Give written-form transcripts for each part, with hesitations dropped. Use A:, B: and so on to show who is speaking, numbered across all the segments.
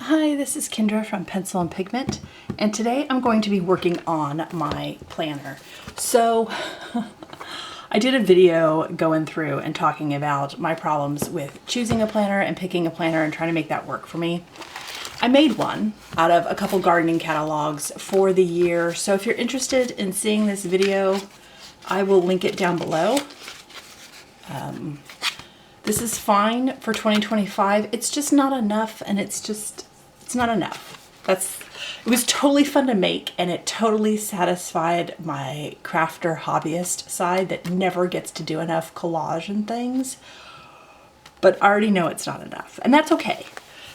A: Hi, this is Kendra from Pencil and Pigment, and today I'm going to be working on my planner. So I did a video going through and talking about my problems with choosing a planner and picking a planner and trying to make that work for me. I made one out of a couple gardening catalogs for the year, so if you're interested in seeing this video, I will link it down below. This is fine for 2025. It's just not enough, and it's not enough. It was totally fun to make, and it totally satisfied my crafter hobbyist side that never gets to do enough collage and things. But I already know it's not enough, and that's okay.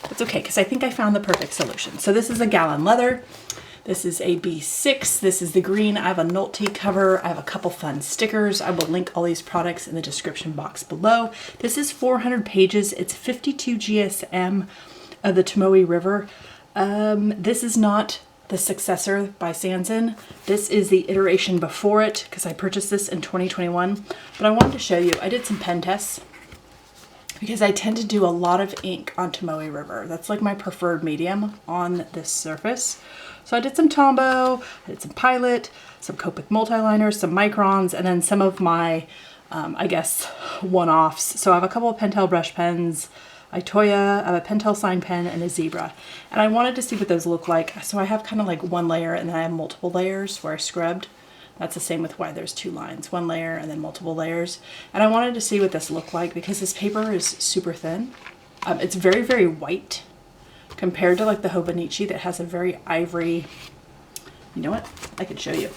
A: That's okay, because I think I found the perfect solution. So this is a gallon leather. This is a B6, this is the green. I have a Nolte cover, I have a couple fun stickers. I will link all these products in the description box below. This is 400 pages, it's 52 GSM of the Tomoe River. This is not the successor by Sanson. This is the iteration before it, because I purchased this in 2021. But I wanted to show you, I did some pen tests, because I tend to do a lot of ink on Tomoe River. That's like my preferred medium on this surface. So I did some Tombow, I did some Pilot, some Copic multiliners, some microns, and then some of my, I guess, one-offs. So I have a couple of Pentel brush pens, a Toya, I have a Pentel sign pen, and a Zebra. And I wanted to see what those look like. So I have kind of like one layer, and then I have multiple layers where I scrubbed. That's the same with why there's two lines, one layer and then multiple layers. And I wanted to see what this looked like because this paper is super thin. It's very, very white compared to like the Hobonichi that has a very ivory, you know what? I could show you.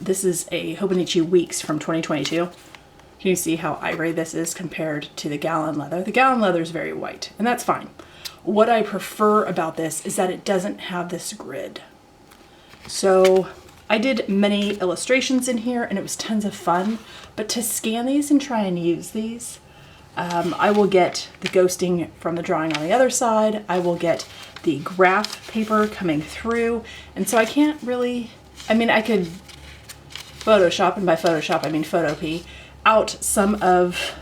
A: This is a Hobonichi Weeks from 2022. Can you see how ivory this is compared to the gallon leather? The gallon leather is very white, and that's fine. What I prefer about this is that it doesn't have this grid. So I did many illustrations in here and it was tons of fun, but to scan these and try and use these, I will get the ghosting from the drawing on the other side. I will get the graph paper coming through. And so I can't really, I could Photoshop, and by Photoshop I mean Photopea, out some of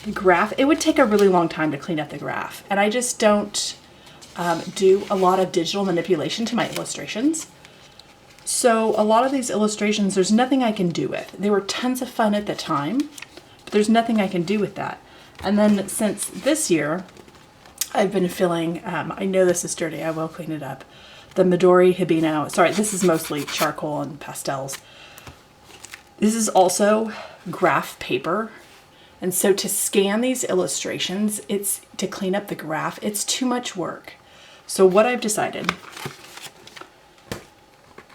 A: the graph. It would take a really long time to clean up the graph. And I just don't do a lot of digital manipulation to my illustrations. So a lot of these illustrations, there's nothing I can do with. They were tons of fun at the time, but there's nothing I can do with that. And then since this year, I've been filling, I know this is dirty, I will clean it up, the Midori Hibino, sorry, this is mostly charcoal and pastels. This is also graph paper. And so to scan these illustrations, it's to clean up the graph, it's too much work. So what I've decided,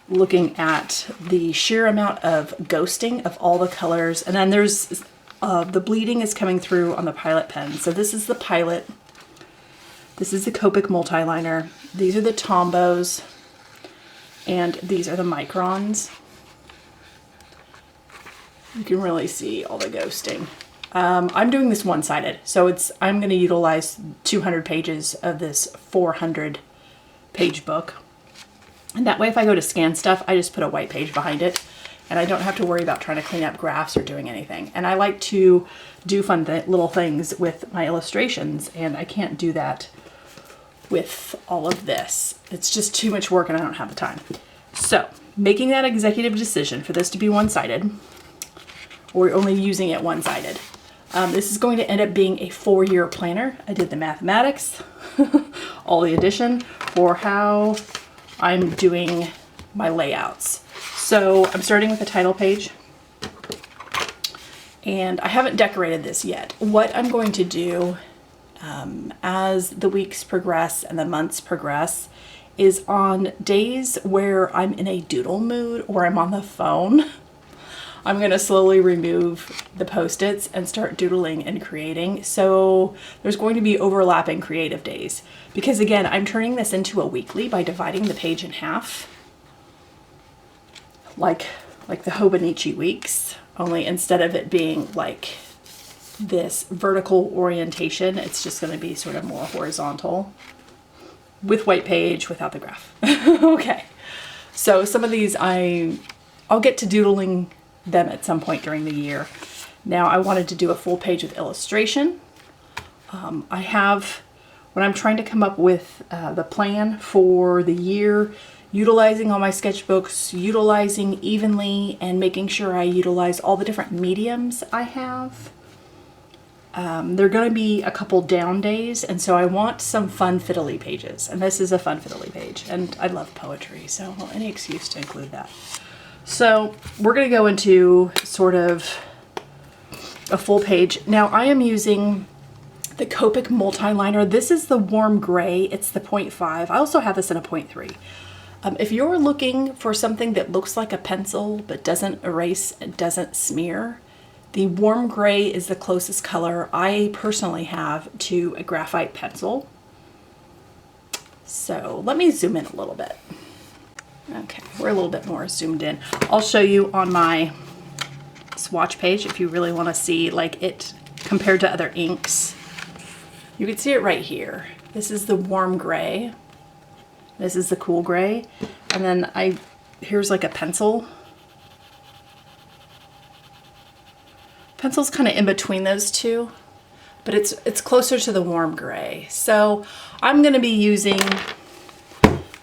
A: looking at the sheer amount of ghosting of all the colors, and then there's the bleeding is coming through on the Pilot pen. So this is the Pilot, this is the Copic multiliner, these are the Tombows, and these are the microns. You can really see all the ghosting. I'm doing this one-sided, so I'm going to utilize 200 pages of this 400 page book. And that way, if I go to scan stuff, I just put a white page behind it, and I don't have to worry about trying to clean up graphs or doing anything. And I like to do fun little things with my illustrations, and I can't do that with all of this. It's just too much work, and I don't have the time. So, making that executive decision for this to be one-sided, or only using it one-sided. This is going to end up being a 4-year planner. I did the mathematics, all the addition for how I'm doing my layouts. So I'm starting with the title page, and I haven't decorated this yet. What I'm going to do as the weeks progress and the months progress is on days where I'm in a doodle mood or I'm on the phone, I'm going to slowly remove the Post-its and start doodling and creating. So there's going to be overlapping creative days. Because again, I'm turning this into a weekly by dividing the page in half. Like the Hobonichi Weeks. Only instead of it being like this vertical orientation, it's just going to be sort of more horizontal. With white page, without the graph. Okay. So some of these I'll get to doodling them at some point during the year. Now I wanted to do a full page with illustration. I have when I'm trying to come up with the plan for the year, utilizing all my sketchbooks, utilizing evenly, and making sure I utilize all the different mediums I have. There are going to be a couple down days, and so I want some fun fiddly pages, and this is a fun fiddly page, and I love poetry, so any excuse to include that. So we're going to go into sort of a full page. Now I am using the Copic multi-liner. This is the warm gray. It's the 0.5. I also have this in a 0.3. If you're looking for something that looks like a pencil but doesn't erase and doesn't smear, the warm gray is the closest color I personally have to a graphite pencil. So let me zoom in a little bit. Okay, we're a little bit more zoomed in. I'll show you on my swatch page if you really want to see like it compared to other inks. You can see it right here. This is the warm gray. This is the cool gray. And then here's like a pencil. Pencil's kind of in between those two, but it's closer to the warm gray. So I'm going to be using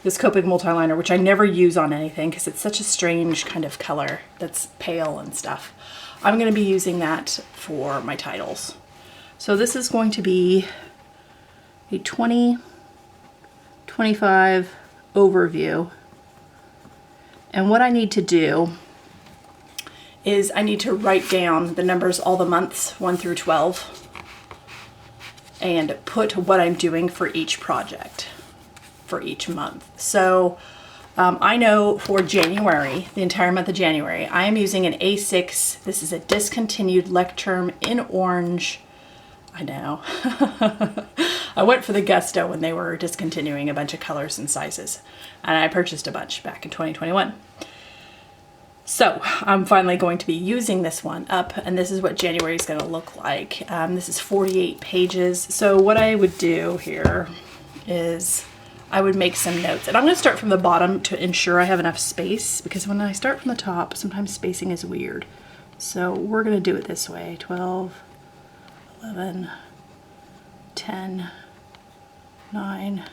A: this Copic multi-liner, which I never use on anything because it's such a strange kind of color that's pale and stuff. I'm going to be using that for my titles. So this is going to be a 2025 overview. And what I need to do is I need to write down the numbers, all the months, 1 through 12, and put what I'm doing for each project, for each month. So I know for January, the entire month of January, I am using an A6. This is a discontinued Lecterm in orange. I know. I went for the gusto when they were discontinuing a bunch of colors and sizes, and I purchased a bunch back in 2021. So I'm finally going to be using this one up, and this is what January is going to look like. This is 48 pages. So what I would do here is I would make some notes, and I'm going to start from the bottom to ensure I have enough space, because when I start from the top, sometimes spacing is weird. So we're going to do it this way: 12, 11, 10, 9,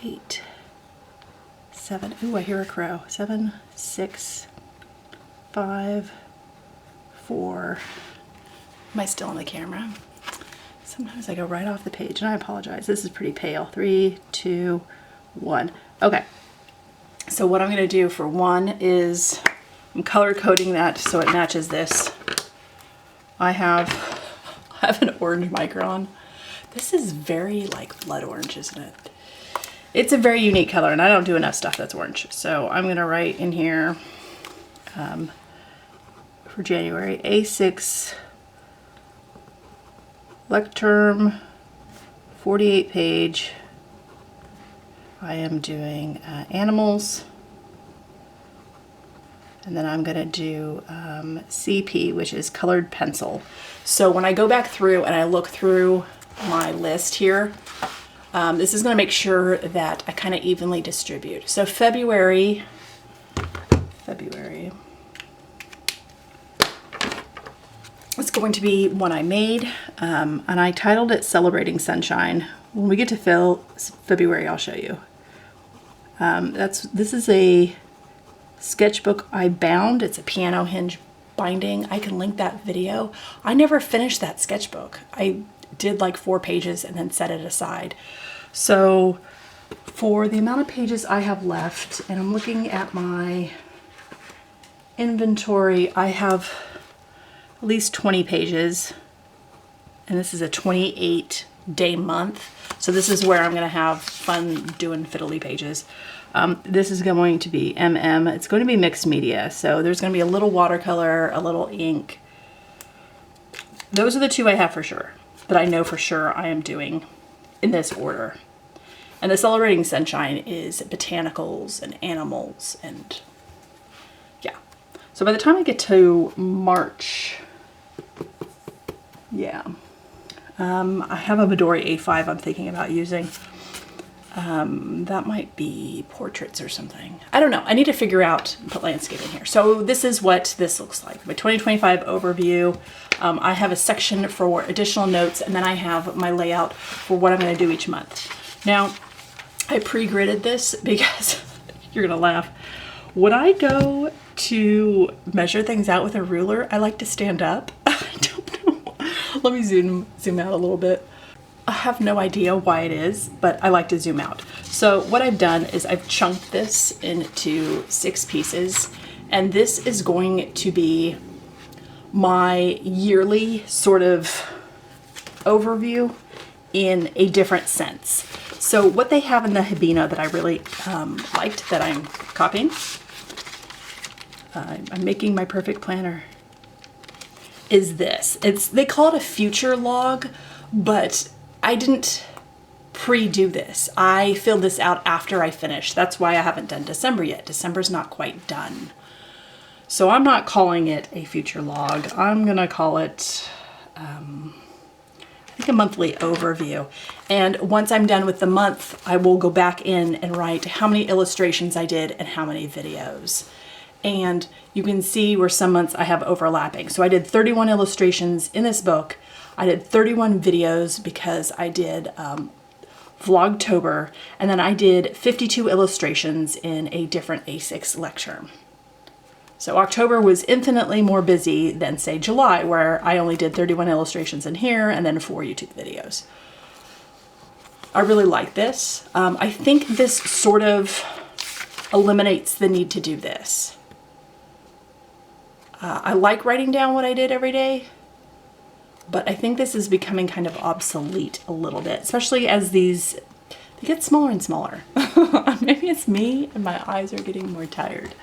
A: 8, 7. Ooh, I hear a crow. 7, 6, 5, 4. Am I still on the camera? Sometimes I go right off the page, and I apologize. This is pretty pale. 3, 2, 1. Okay. So what I'm going to do for 1 is I'm color coding that so it matches this. I have an orange micron. This is very like blood orange, isn't it? It's a very unique color, and I don't do enough stuff that's orange. So I'm going to write in here for January, A6 Lecterm 48 page. I am doing animals, and then I'm going to do CP, which is colored pencil. So when I go back through and I look through my list here, this is going to make sure that I kind of evenly distribute. So February is going to be one I made, and I titled it Celebrating Sunshine. When we get to February, I'll show you. This is a sketchbook I bound. It's a piano hinge binding. I can link that video. I never finished that sketchbook. I did like 4 pages and then set it aside. So for the amount of pages I have left, and I'm looking at my inventory, I have at least 20 pages, and this is a 28-day month. So this is where I'm going to have fun doing fiddly pages. This is going to be MM. It's going to be mixed media. So there's going to be a little watercolor, a little ink. Those are the 2 I have for sure, that I know for sure I am doing in this order. And the Celebrating Sunshine is botanicals and animals, and yeah. So by the time I get to March, yeah, I have a Midori A5 I'm thinking about using. That might be portraits or something. I don't know. I need to figure out, put landscape in here. So this is what this looks like. My 2025 overview. I have a section for additional notes, and then I have my layout for what I'm going to do each month. Now, I pre-gridded this because you're going to laugh. When I go to measure things out with a ruler, I like to stand up. I don't know. Let me zoom out a little bit. I have no idea why it is, but I like to zoom out. So what I've done is I've chunked this into 6 pieces, and this is going to be my yearly sort of overview in a different sense. So what they have in the Hibina that I really liked, that I'm copying, I'm making my perfect planner, is this. They call it a future log, but I didn't pre-do this. I filled this out after I finished. That's why I haven't done December yet. December's not quite done. So I'm not calling it a future log. I'm gonna call it, I think, a monthly overview. And once I'm done with the month, I will go back in and write how many illustrations I did and how many videos. And you can see where some months I have overlapping. So I did 31 illustrations in this book. I did 31 videos because I did Vlogtober, and then I did 52 illustrations in a different A6 lecture. So October was infinitely more busy than, say, July, where I only did 31 illustrations in here and then 4 YouTube videos. I really like this. I think this sort of eliminates the need to do this. I like writing down what I did every day, but I think this is becoming kind of obsolete a little bit, especially as they get smaller and smaller. Maybe it's me and my eyes are getting more tired.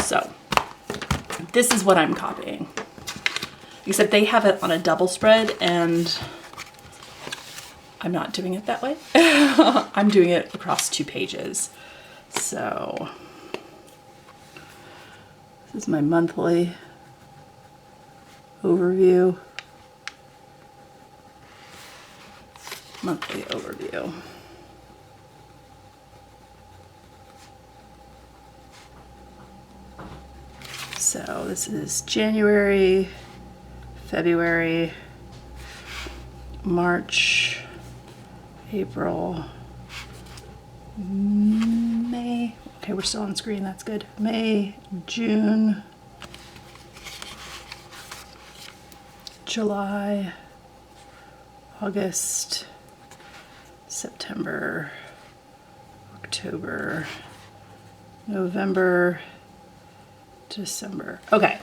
A: So this is what I'm copying, except they have it on a double spread and I'm not doing it that way. I'm doing it across 2 pages. So this is my monthly overview. Monthly overview. So this is January, February, March, April, May. Okay, we're still on screen, that's good. May, June, July, August, September, October, November, December. Okay,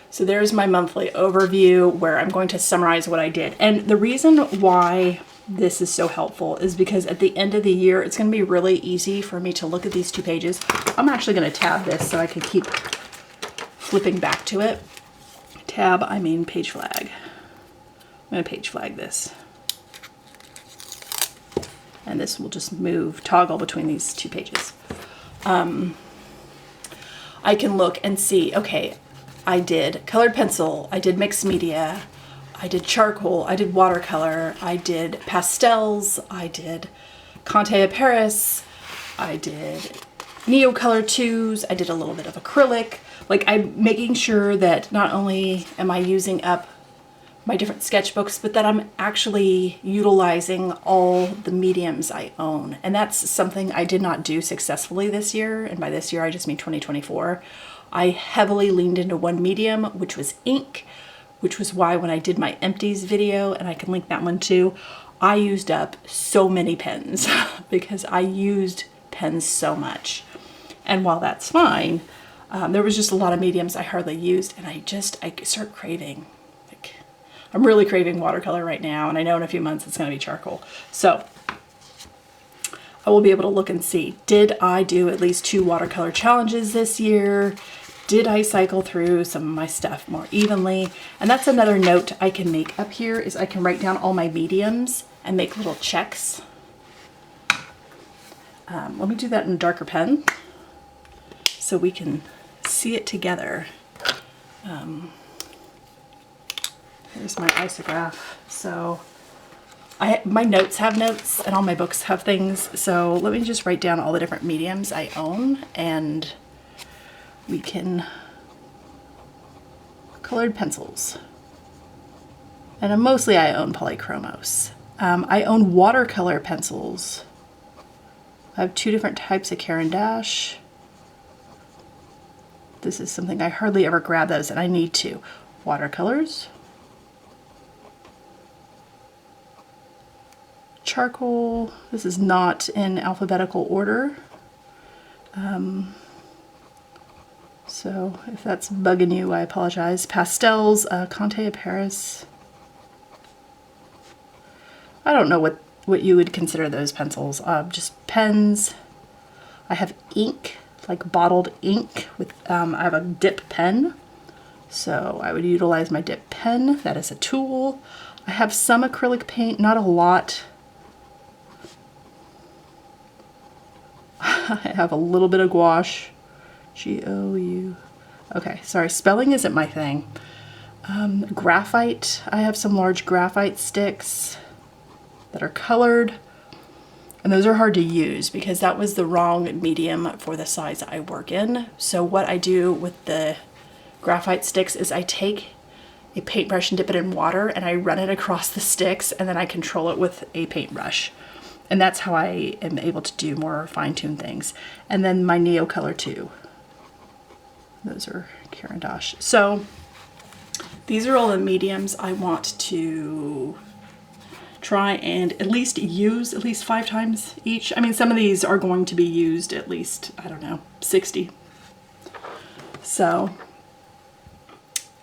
A: so there's my monthly overview where I'm going to summarize what I did. And the reason why this is so helpful is because at the end of the year, it's going to be really easy for me to look at these 2 pages. I'm actually going to tab this so I can keep flipping back to it. Tab, I mean page flag. I'm going to page flag this. And this will just toggle between these 2 pages. I can look and see, okay, I did colored pencil, I did mixed media, I did charcoal, I did watercolor, I did pastels, I did Conte à Paris, I did Neocolor 2s, I did a little bit of acrylic. Like, I'm making sure that not only am I using up my different sketchbooks, but that I'm actually utilizing all the mediums I own. And that's something I did not do successfully this year. And by this year, I just mean 2024. I heavily leaned into one medium, which was ink, which was why when I did my empties video, and I can link that one too, I used up so many pens because I used pens so much. And while that's fine, there was just a lot of mediums I hardly used, and I start craving. I'm really craving watercolor right now, and I know in a few months it's going to be charcoal. So I will be able to look and see, did I do at least 2 watercolor challenges this year? Did I cycle through some of my stuff more evenly? And that's another note I can make up here, is I can write down all my mediums and make little checks. Let me do that in a darker pen so we can see it together. Here's my isograph. So my notes have notes and all my books have things. So let me just write down all the different mediums I own, and we can colored pencils. And mostly I own polychromos. I own watercolor pencils. I have 2 different types of Caran d'Ache. This is something I hardly ever grab those, and I need to. Watercolors. Charcoal. This is not in alphabetical order. So if that's bugging you, I apologize. Pastels, Conte of Paris. I don't know what you would consider those pencils. Just pens. I have ink, like bottled ink. With I have a dip pen. So I would utilize my dip pen. That is a tool. I have some acrylic paint, not a lot. I have a little bit of gouache. G-O-U. Okay, sorry, spelling isn't my thing. Graphite. I have some large graphite sticks that are colored. And those are hard to use because that was the wrong medium for the size I work in. So what I do with the graphite sticks is I take a paintbrush and dip it in water and I run it across the sticks, and then I control it with a paintbrush. And that's how I am able to do more fine-tuned things. And then my Neocolor too. Those are Caran d'Ache. So these are all the mediums I want to try and at least use at least 5 times each. I mean, some of these are going to be used at least, I don't know, 60. So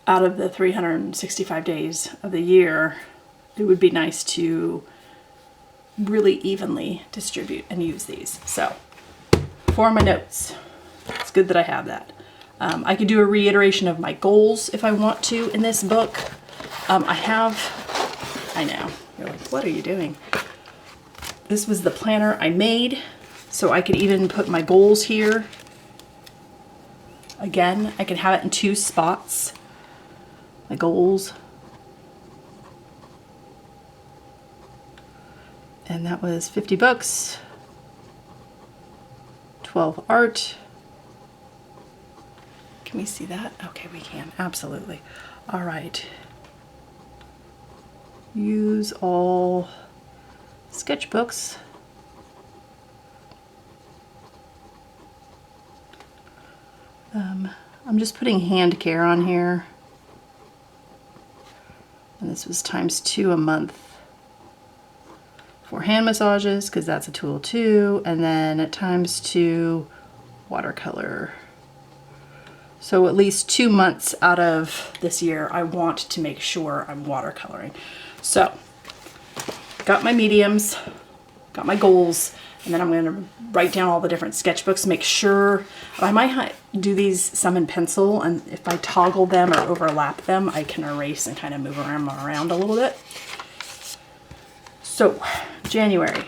A: out of the 365 days of the year, it would be nice to really evenly distribute and use these. So for my notes, it's good that I have that. I could do a reiteration of my goals if I want to in this book. I know, you're like, what are you doing? This was the planner I made, so I could even put my goals here. Again, I can have it in 2 spots, my goals. And that was 50 books, 12 art. Can we see that? Okay, we can, absolutely. All right. Use all sketchbooks. I'm just putting hand care on here. And this was ×2 a month for hand massages, because that's a tool too. And then at ×2 watercolor. So at least 2 months out of this year, I want to make sure I'm watercoloring. So, got my mediums, got my goals, and then I'm going to write down all the different sketchbooks, make sure. I might do these some in pencil, and if I toggle them or overlap them, I can erase and kind of move them around a little bit. So, January.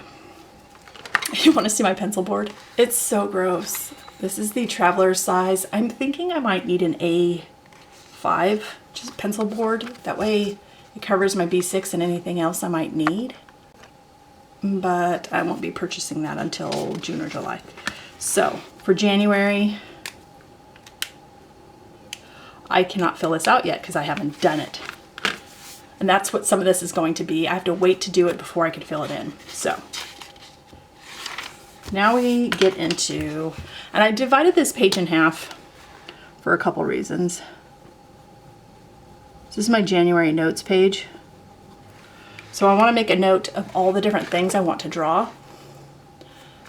A: You want to see my pencil board? It's so gross. This is the traveler's size. I'm thinking I might need an A5 just pencil board. That way it covers my B6 and anything else I might need. But I won't be purchasing that until June or July. So for January, I cannot fill this out yet because I haven't done it. And that's what some of this is going to be. I have to wait to do it before I can fill it in. So now we get into, and I divided this page in half for a couple reasons. This is my January notes page. So I want to make a note of all the different things I want to draw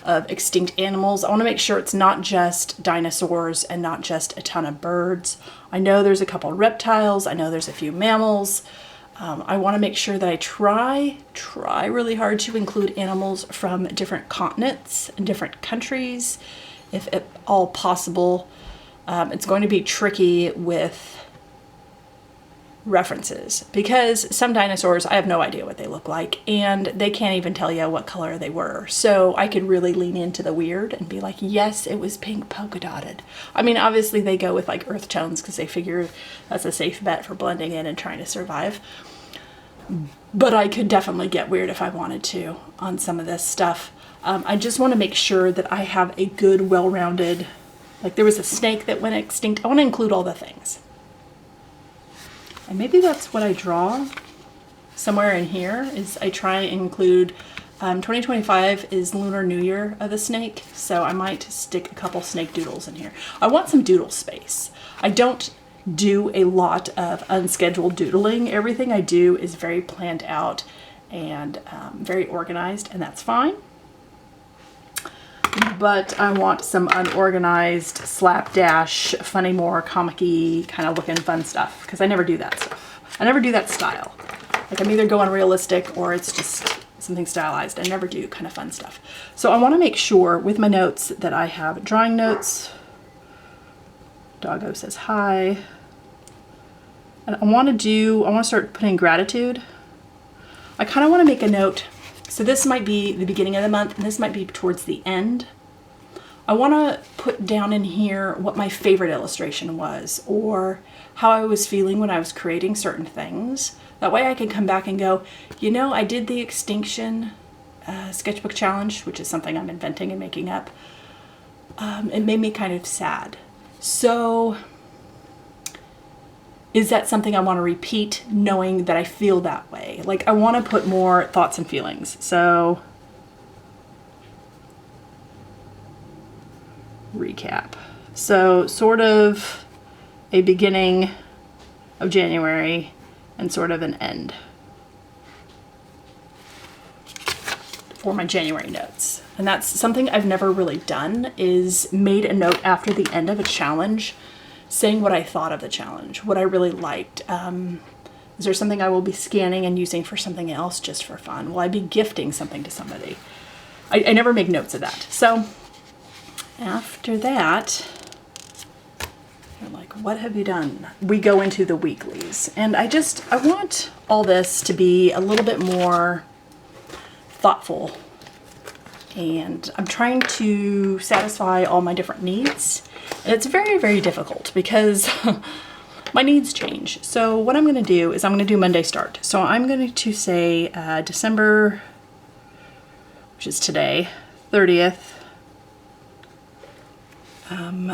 A: of extinct animals. I want to make sure it's not just dinosaurs and not just a ton of birds. I know there's a couple reptiles. I know there's a few mammals. I want to make sure that I try really hard to include animals from different continents and different countries, if at all possible. It's going to be tricky with references because some dinosaurs, I have no idea what they look like, and they can't even tell you what color they were. So I could really lean into the weird and be like, yes, it was pink polka dotted. I mean, obviously they go with like earth tones because they figure that's a safe bet for blending in and trying to survive. but I could definitely get weird if I wanted to on some of this stuff. I just want to make sure that I have a good, well-rounded, like there was a snake that went extinct. I want to include all the things. And maybe that's what I draw somewhere in here, is I try and include, 2025 is Lunar New Year of the snake, so I might stick a couple snake doodles in here. I want some doodle space. I don't do a lot of unscheduled doodling. Everything I do is very planned out and very organized, and that's fine. But I want some unorganized, slapdash, funny, more comic-y kind of looking fun stuff, because I never do that stuff. I never do that style. Like I'm either going realistic or it's just something stylized. I never do kind of fun stuff. So I want to make sure with my notes that I have drawing notes. Doggo says hi. And I want to start putting gratitude. I kind of want to make a note. So this might be the beginning of the month and this might be towards the end. I want to put down in here what my favorite illustration was or how I was feeling when I was creating certain things. That way I can come back and go, you know, I did the Extinction sketchbook challenge, which is something I'm inventing and making up. It made me kind of sad. So is that something I want to repeat knowing that I feel that way? Like I want to put more thoughts and feelings. So recap. So sort of a beginning of January and sort of an end for my January notes. And that's something I've never really done, is made a note after the end of a challenge saying what I thought of the challenge, what I really liked. Is there something I will be scanning and using for something else just for fun? Will I be gifting something to somebody? I never make notes of that. So after that, you're like, what have you done? We go into the weeklies. And I want all this to be a little bit more thoughtful. And I'm trying to satisfy all my different needs. And it's very, very difficult because my needs change. So what I'm going to do is I'm going to do Monday start. So I'm going to say December, which is today, 30th,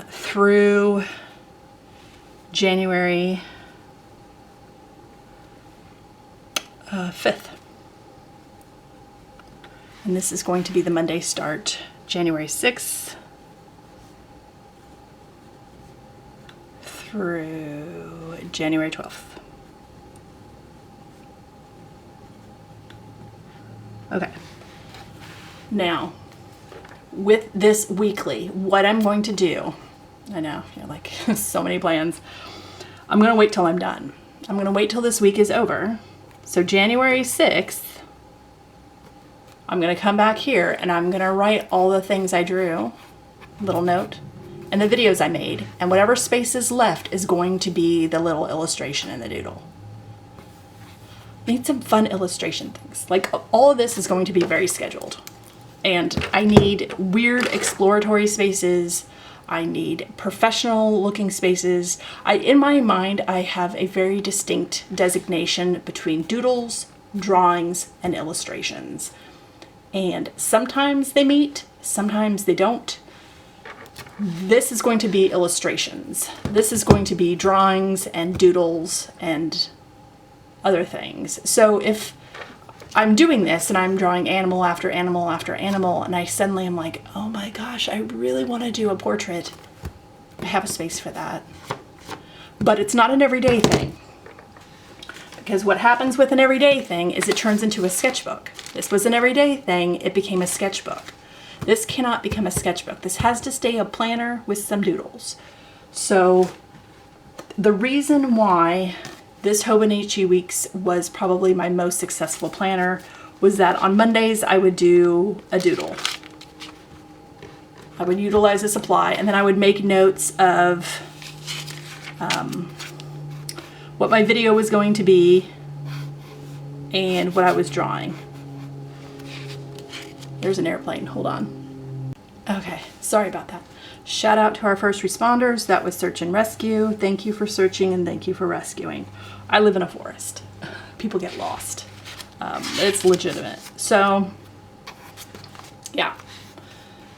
A: through January 5th. And this is going to be the Monday start, January 6th through January 12th. Okay. Now, with this weekly, what I'm going to do, I know, you're like, so many plans. I'm going to wait till I'm done. I'm going to wait till this week is over. So January 6th, I'm going to come back here and I'm going to write all the things I drew, little note, and the videos I made. And whatever space is left is going to be the little illustration in the doodle. Need some fun illustration things. Like all of this is going to be very scheduled. And I need weird exploratory spaces. I need professional looking spaces. In my mind, I have a very distinct designation between doodles, drawings, and illustrations. And sometimes they meet, sometimes they don't. This is going to be illustrations. This is going to be drawings and doodles and other things. So if I'm doing this and I'm drawing animal after animal after animal and I suddenly am like, oh my gosh, I really want to do a portrait, I have a space for that. But it's not an everyday thing. Because what happens with an everyday thing is it turns into a sketchbook. This was an everyday thing, it became a sketchbook. This cannot become a sketchbook. This has to stay a planner with some doodles. So the reason why this Hobonichi Weeks was probably my most successful planner was that on Mondays I would do a doodle. I would utilize a supply and then I would make notes of what my video was going to be and what I was drawing. There's an airplane, hold on. Okay, sorry about that. Shout out to our first responders. That was search and rescue. Thank you for searching and thank you for rescuing. I live in a forest. People get lost. It's legitimate. So yeah,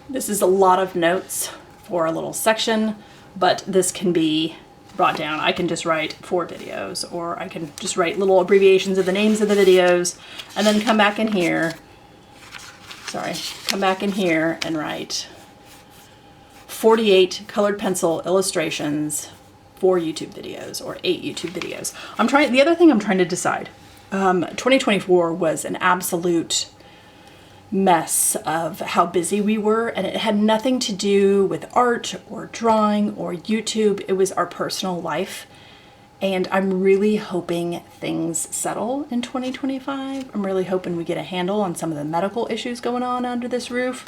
A: this is a lot of notes for a little section, but this can be brought down. I can just write 4 videos, or I can just write little abbreviations of the names of the videos, and then come back in here, come back in here and write 48 colored pencil illustrations, 4 YouTube videos, or 8 YouTube videos. The other thing I'm trying to decide, 2024 was an absolute mess of how busy we were, and it had nothing to do with art or drawing or YouTube. It was our personal life, and I'm really hoping things settle in 2025. I'm really hoping we get a handle on some of the medical issues going on under this roof,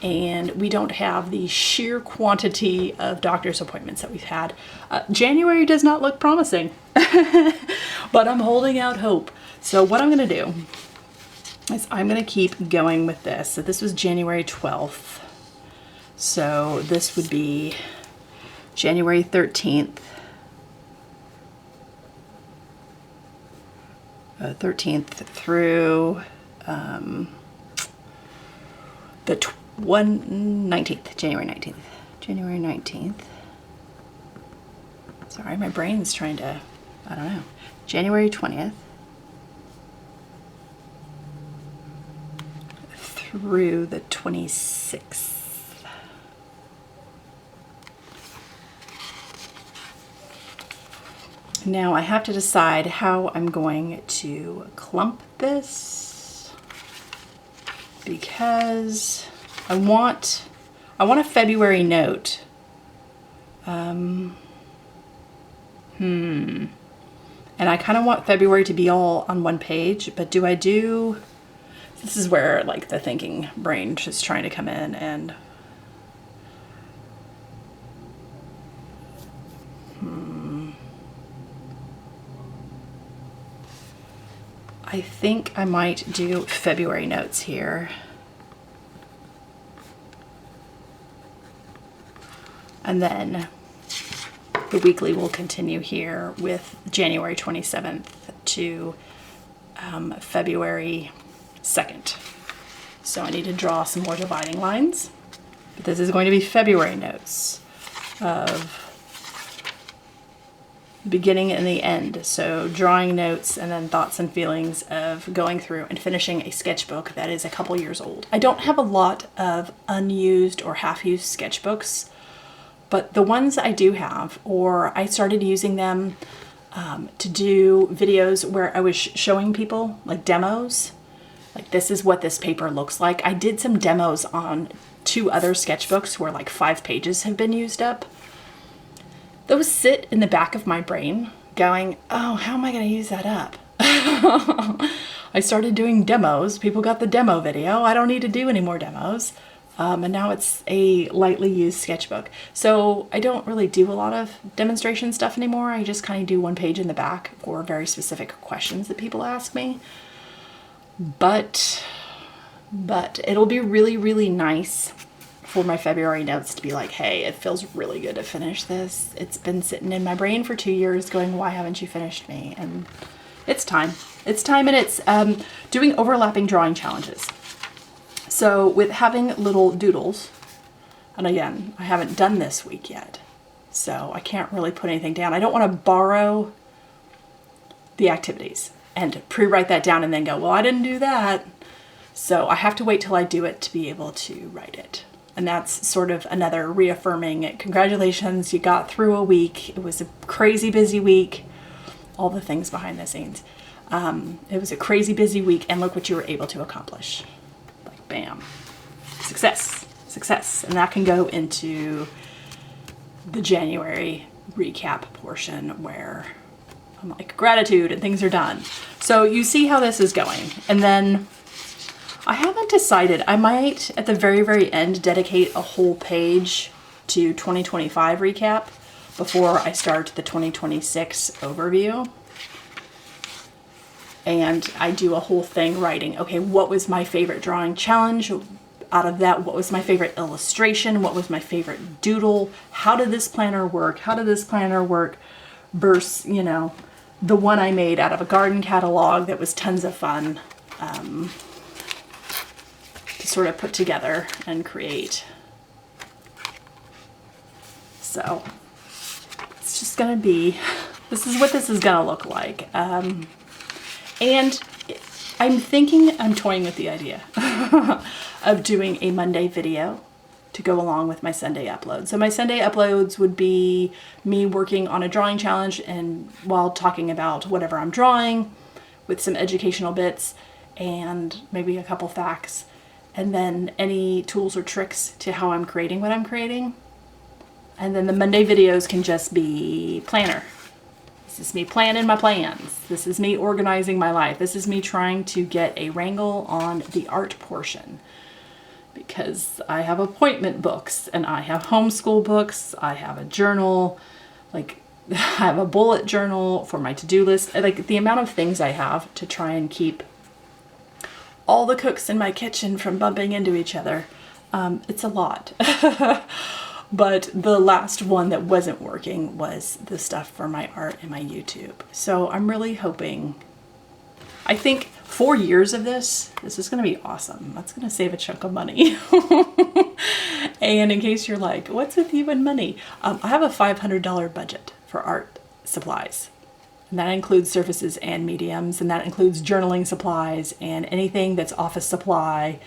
A: and we don't have the sheer quantity of doctor's appointments that we've had. January does not look promising, but I'm holding out hope. So what I'm gonna do is I'm going to keep going with this. So this was January 12th. So this would be January 13th. 13th through the 19th, January 19th. January 19th. Sorry, my brain's trying to, I don't know. January 20th. Through the 26th. Now I have to decide how I'm going to clump this, because I want a February note. And I kind of want February to be all on one page, but this is where like the thinking brain just trying to come in, and I think I might do February notes here. And then the weekly will continue here with January 27th to February 2nd. So I need to draw some more dividing lines. But this is going to be February notes of the beginning and the end. So drawing notes and then thoughts and feelings of going through and finishing a sketchbook that is a couple years old. I don't have a lot of unused or half-used sketchbooks, but the ones I do have, or I started using them to do videos where I was showing people like demos. Like, this is what this paper looks like. I did some demos on 2 other sketchbooks where like 5 pages have been used up. Those sit in the back of my brain going, oh, how am I going to use that up? I started doing demos. People got the demo video. I don't need to do any more demos. And now it's a lightly used sketchbook. So I don't really do a lot of demonstration stuff anymore. I just kind of do 1 page in the back for very specific questions that people ask me. But it'll be really, really nice for my February notes to be like, hey, it feels really good to finish this. It's been sitting in my brain for 2 years going, why haven't you finished me? And it's time. It's time, and it's doing overlapping drawing challenges. So with having little doodles, and again, I haven't done this week yet, so I can't really put anything down. I don't want to borrow the activities and pre-write that down and then go, well, I didn't do that. So I have to wait till I do it to be able to write it. And that's sort of another reaffirming, congratulations, you got through a week. It was a crazy busy week. All the things behind the scenes. It was a crazy busy week, and look what you were able to accomplish. Like, bam. Success. Success. And that can go into the January recap portion where I'm like, gratitude, and things are done. So you see how this is going. And then I haven't decided. I might, at the very, very end, dedicate a whole page to 2025 recap before I start the 2026 overview. And I do a whole thing writing, okay, what was my favorite drawing challenge? Out of that, what was my favorite illustration? What was my favorite doodle? How did this planner work? How did this planner work versus, you know, the one I made out of a garden catalog that was tons of fun to sort of put together and create. So it's just gonna be, this is what this is gonna look like. And I'm toying with the idea of doing a Monday video to go along with my Sunday upload. So my Sunday uploads would be me working on a drawing challenge and while talking about whatever I'm drawing with some educational bits and maybe a couple facts, and then any tools or tricks to how I'm creating what I'm creating. And then the Monday videos can just be planner. This is me planning my plans. This is me organizing my life. This is me trying to get a wrangle on the art portion, because I have appointment books and I have homeschool books. I have a journal, like I have a bullet journal for my to-do list. Like the amount of things I have to try and keep all the cooks in my kitchen from bumping into each other. It's a lot. But the last one that wasn't working was the stuff for my art and my YouTube. So I'm really hoping, I think 4 years of this is going to be awesome. That's going to save a chunk of money. And in case you're like, what's with you and money? I have a $500 budget for art supplies. And that includes surfaces and mediums, and that includes journaling supplies and anything that's office supply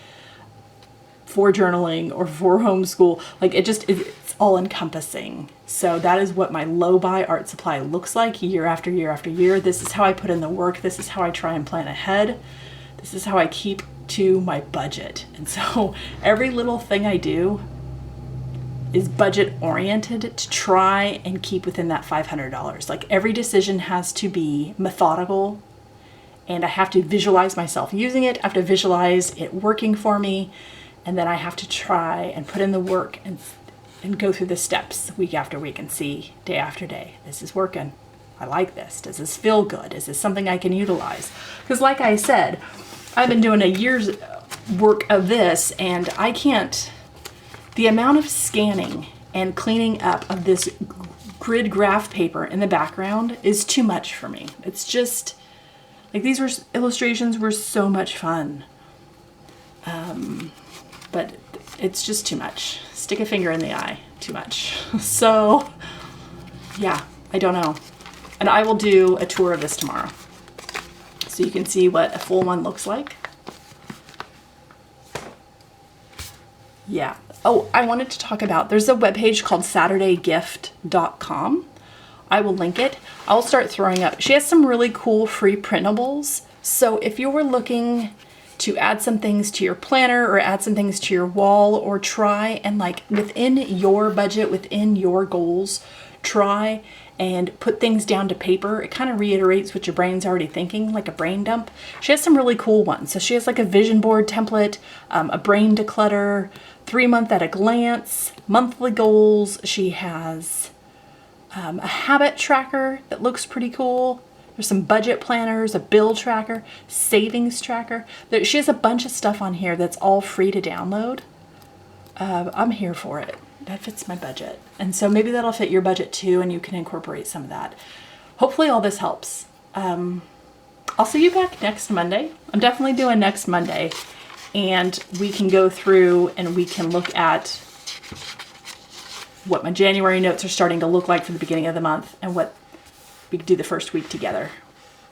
A: for journaling or for homeschool. Like it's all encompassing. So that is what my low buy art supply looks like year after year after year. This is how I put in the work. This is how I try and plan ahead. This is how I keep to my budget. And so every little thing I do is budget oriented to try and keep within that $500. Like every decision has to be methodical, and I have to visualize myself using it. I have to visualize it working for me. And then I have to try and put in the work and go through the steps week after week and see day after day, this is working. I like this. Does this feel good? Is this something I can utilize? Because like I said, I've been doing a year's work of this, and I can't, the amount of scanning and cleaning up of this grid graph paper in the background is too much for me. It's just, like these illustrations were so much fun. But it's just too much. Stick a finger in the eye, too much. So yeah, I don't know. And I will do a tour of this tomorrow, so you can see what a full one looks like. Yeah. Oh, I wanted to talk about, there's a webpage called SaturdayGift.com. I will link it. I'll start throwing up. She has some really cool free printables. So if you were looking to add some things to your planner or add some things to your wall, or try and like within your budget, within your goals, try and put things down to paper. It kind of reiterates what your brain's already thinking, like a brain dump. She has some really cool ones. So she has like a vision board template, a brain declutter, 3-month at a glance, monthly goals. She has a habit tracker that looks pretty cool. There's some budget planners, a bill tracker, savings tracker. She has a bunch of stuff on here that's all free to download. I'm here for it. That fits my budget. And so maybe that'll fit your budget too, and you can incorporate some of that. Hopefully all this helps. I'll see you back next Monday. I'm definitely doing next Monday. And we can go through and we can look at what my January notes are starting to look like for the beginning of the month, and what we could do the first week together,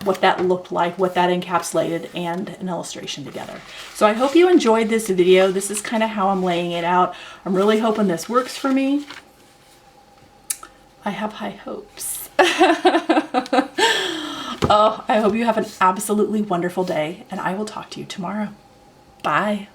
A: what that looked like, what that encapsulated, and an illustration together. So I hope you enjoyed this video. This is kind of how I'm laying it out. I'm really hoping this works for me. I have high hopes. Oh, I hope you have an absolutely wonderful day, and I will talk to you tomorrow. Bye.